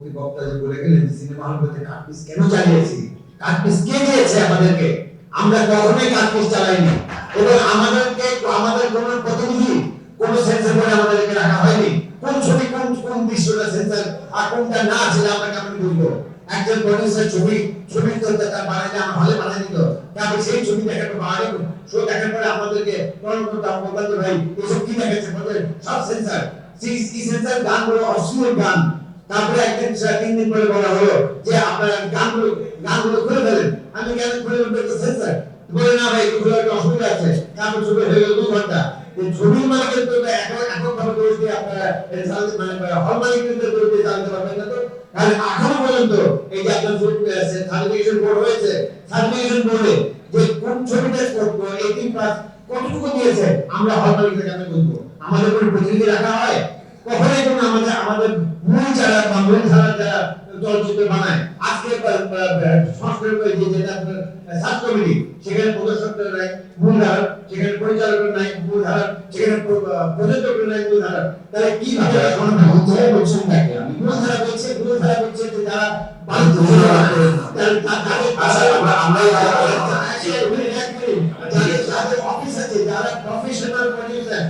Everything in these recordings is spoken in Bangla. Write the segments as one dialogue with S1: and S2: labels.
S1: ওই বক্তা যে বলে গেলেন সিনেমা হলগুলোতে কাটপিস কেন চালিয়েছি, কাটপিস কে দিয়েছে আমাদেরকে? আমরা কখনোই কাটপিস চালাইনি এবং আমাদেরকে আমাদের কোন প্রতিনিধি কোন সেন্সর বোর্ডে আমাদেরকে রাখা হয়নি। কোন ছবি কোন দৃশ্যটা সেন্সর আর কোনটা না সেটা আমরা কেমন বুঝবো? একজন প্রডিউসার ছবি তো তার বানাইলে আমার হলে বানাই দিত, তারপর সেই ছবি দেখার পর বানাই শো দেখার পরে আমাদেরকে তখন করতাম বলতো ভাই এসব কি দেখাচ্ছে, সব সেন্সর এই সেন্সর গানগুলো অশ্লীল গান। তারপরে একদিন 3 দিন পরে বলা হলো যে আপনারা গানগুলো খুলে ফেলেন। আমি কেন খুলে ফেলতে সেন্সর বলে না ভাই খুলে একটা অসুবিধা আছে। তারপর ছবি হয়ে গেল 2 ঘন্টা। ছবির মালিকের তো এখন ভাবে দোষ দিয়ে আপনারা মানে হল মালিকের দোষ দিয়ে চালাতে পারবেন না। তো কারণ এখনো পর্যন্ত এই যে আপনার সার্টিফিকেশন বোর্ড হয়েছে, সার্টিফিকেশন বোর্ডে যে কোন ছবিটা 18+ কতটুকু দিয়েছে আমরা হল মালিকদের কাছে বলবো। আমাদের কোনো প্রতিনিধি রাখা হয়? কখনোই কোনো আমাদের মূল যারা বা মূল ধারা যারা চলচ্চিত্র বানায় আজকে সংস্কার করে যে যেটা সাব কমিটি সেখানে প্রদর্শকরা নাই মূল ধারা, সেখানে পরিচালকরা নাই মূল ধারা, সেখানে প্রযোজকরা নাই মূল ধারা। তাহলে কিভাবে এখন মূল ধারা বলছেন নাকি? আমি মূল ধারা বলছে যে যারা যাদের অফিস আছে, যারা প্রফেশনাল প্রডিউসার,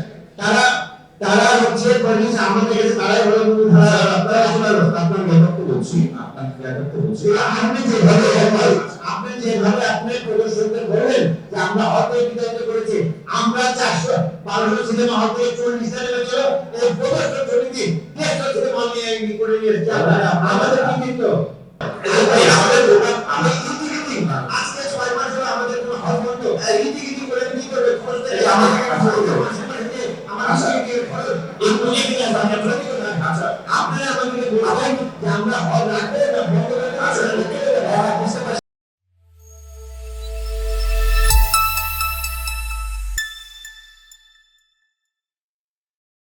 S1: তারা হচ্ছে প্রডিউসার আমাদের কাছে তারাই হলো মূল ধারা। আপনার ব্যাপারটা বলছি, আপনি যেভাবে আপনি প্রদর্শকদের বললেন যে আমরা হতে বিতাড়িত করেছি, আমরা 412 সিনেমা হল থেকে 40 সিনেমা ছিল এই প্রদর্শক সমিতি 150 সিনেমা নিয়ে করে নিয়ে এসেছে। আমাদের কি কিন্তু আমি ইতিগিতি আজকে 6 মাস হলো আমাদের কোনো হল বন্ধ, ইতিগিতি করে কি করবে? আমাকে আপনারা আমাদেরকে বলবেন যে আমরা হল রাখবো না বন্ধ করতে।